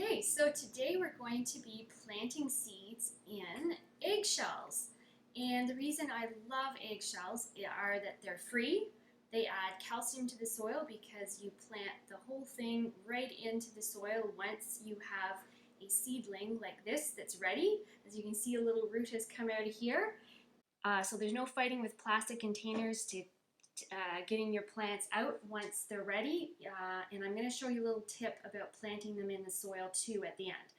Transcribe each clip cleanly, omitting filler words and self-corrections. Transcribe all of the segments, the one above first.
Okay, so today we're going to be planting seeds in eggshells. And the reason I love eggshells are that they're free. They add calcium to the soil because you plant the whole thing right into the soil once you have a seedling like this that's ready. As you can see, a little root has come out of here. So there's no fighting with plastic containers to getting your plants out once they're ready. And I'm going to show you a little tip about planting them in the soil too at the end.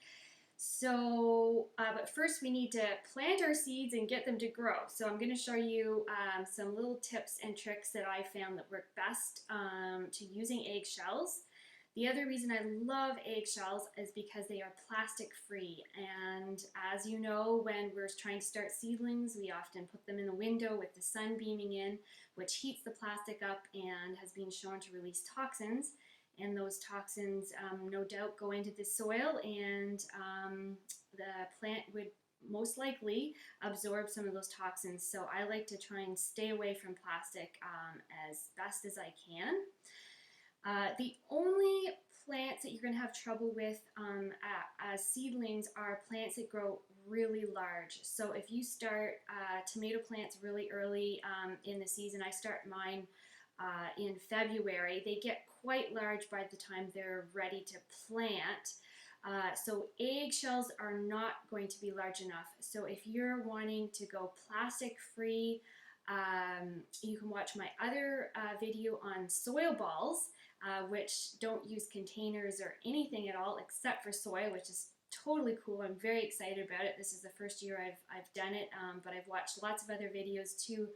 So, but first we need to plant our seeds and get them to grow. So I'm going to show you some little tips and tricks that I found that work best to using eggshells. The other reason I love eggshells is because they are plastic free, and as you know, when we're trying to start seedlings, we often put them in the window with the sun beaming in, which heats the plastic up and has been shown to release toxins, and those toxins no doubt go into the soil, and the plant would most likely absorb some of those toxins. So I like to try and stay away from plastic as best as I can. The only plants that you're going to have trouble with as seedlings are plants that grow really large. So if you start tomato plants really early in the season, I start mine in February, they get quite large by the time they're ready to plant. So eggshells are not going to be large enough. So if you're wanting to go plastic free, you can watch my other video on soil balls, which don't use containers or anything at all except for soil, which is totally cool. I'm very excited about it. This is the first year I've done it, but I've watched lots of other videos too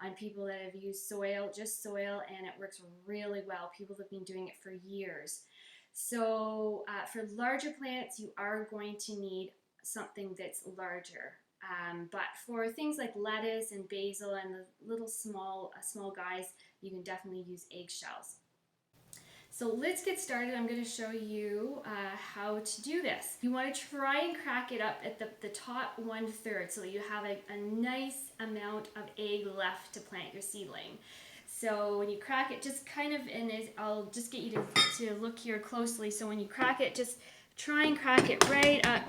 on people that have used soil, just soil, and it works really well. People have been doing it for years. So for larger plants, you are going to need something that's larger. But for things like lettuce and basil and the little small guys, you can definitely use eggshells. So let's get started. I'm going to show you how to do this. You want to try and crack it up at the top 1/3 so that you have a nice amount of egg left to plant your seedling. So when you crack it, just kind of, and I'll just get you to look here closely. So when you crack it, just try and crack it right up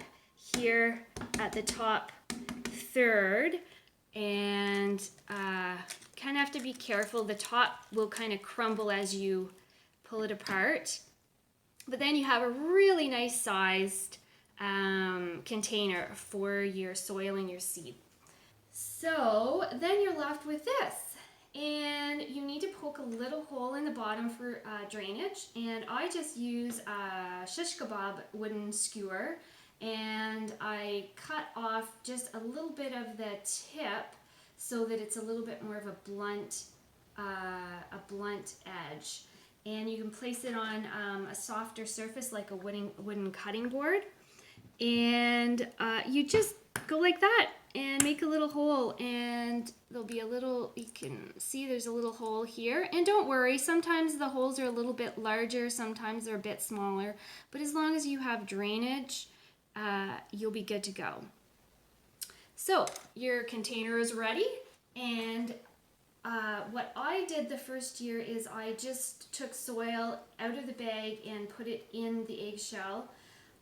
here at the top third, and kind of have to be careful. The top will kind of crumble as you pull it apart, but then you have a really nice sized container for your soil and your seed. So then you're left with this, and you need to poke a little hole in the bottom for drainage, and I just use a shish kebab wooden skewer, and I cut off just a little bit of the tip so that it's a little bit more of a blunt edge. And you can place it on a softer surface like a wooden cutting board, and you just go like that and make a little hole, and there'll be a little, you can see there's a little hole here, and don't worry, sometimes the holes are a little bit larger, sometimes they're a bit smaller, but as long as you have drainage, you'll be good to go. So your container is ready, and what I did the first year is I just took soil out of the bag and put it in the eggshell.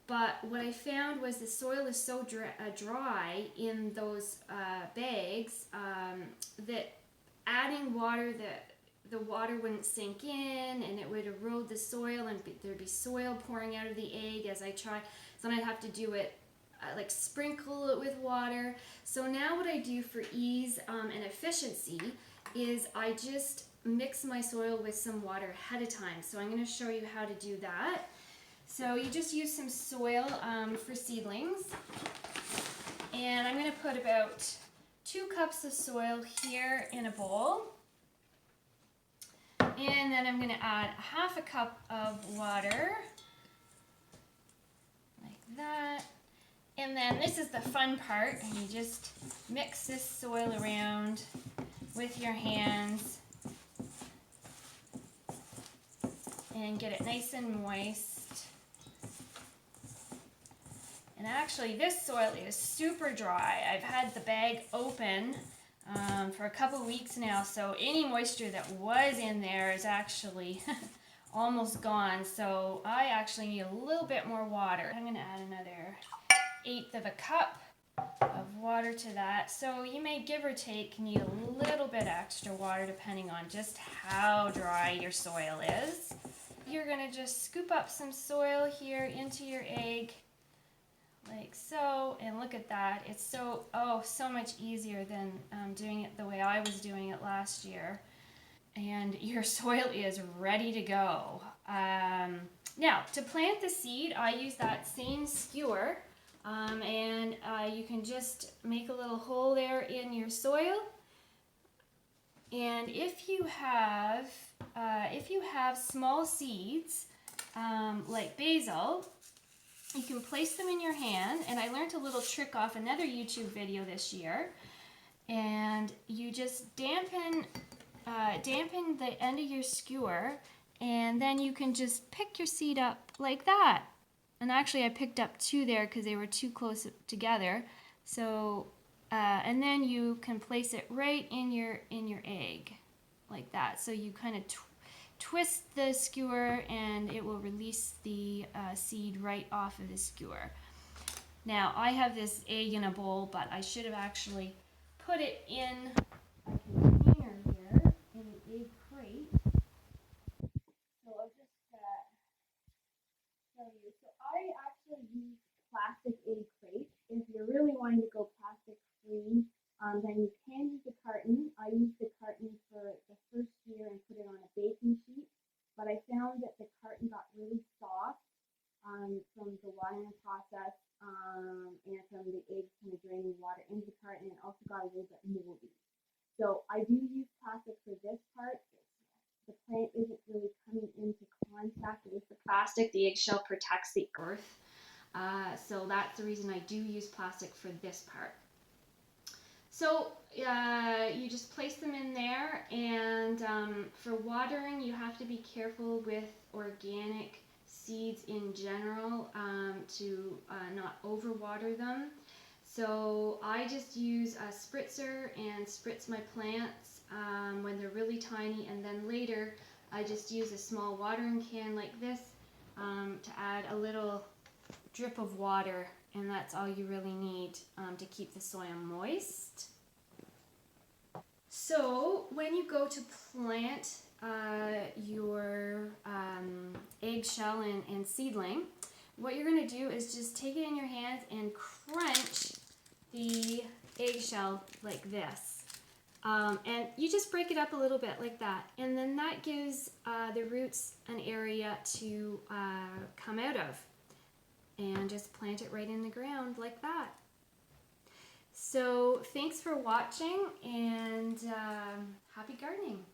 But what I found was the soil is so dry in those bags that adding water, the water wouldn't sink in, and it would erode the soil, and there'd be soil pouring out of the egg as I try. So then I'd have to do it like sprinkle it with water. So now what I do for ease and efficiency is I just mix my soil with some water ahead of time. So I'm going to show you how to do that. So you just use some soil for seedlings, and I'm going to put about 2 cups of soil here in a bowl, and then I'm going to add 1/2 cup of water like that. And then this is the fun part, and you just mix this soil around with your hands and get it nice and moist. And actually this soil is super dry. I've had the bag open for a couple weeks now, so any moisture that was in there is actually almost gone, so I actually need a little bit more water. I'm gonna add another 1/8 of a cup of water to that. So you may give or take need a little bit extra water depending on just how dry your soil is. You're gonna just scoop up some soil here into your egg like so, and look at that. It's so much easier than doing it the way I was doing it last year. And your soil is ready to go. Now, to plant the seed, I use that same skewer, and you can just make a little hole there in your soil. And if you have small seeds like basil, you can place them in your hand. And I learned a little trick off another YouTube video this year. And you just dampen the end of your skewer, and then you can just pick your seed up like that. And actually I picked up 2 there because they were too close together. So and then you can place it right in your egg like that. So you kind of twist the skewer and it will release the seed right off of the skewer. Now I have this egg in a bowl, but I should have actually put it in a container here in an egg crate. So I'll just show you. So I actually use plastic egg crates. If you're really wanting to go plastic free, then you can use a carton. I used the carton for the first year and put it on a baking sheet, but I found that the carton got really soft from the watering process and from the eggs kind of draining water into the carton, and it also got a little bit moldy. So I do use plastic for this part. The plant isn't really coming into contact with the plastic. The eggshell protects the earth. So that's the reason I do use plastic for this part. So you just place them in there, and for watering you have to be careful with organic seeds in general to not overwater them. So I just use a spritzer and spritz my plants when they're really tiny, and then later I just use a small watering can like this to add a little drip of water, and that's all you really need to keep the soil moist. So when you go to plant your eggshell and seedling, what you're going to do is just take it in your hands and crunch the eggshell like this. And you just break it up a little bit like that, and then that gives the roots an area to come out of, and just plant it right in the ground like that. So thanks for watching, and happy gardening.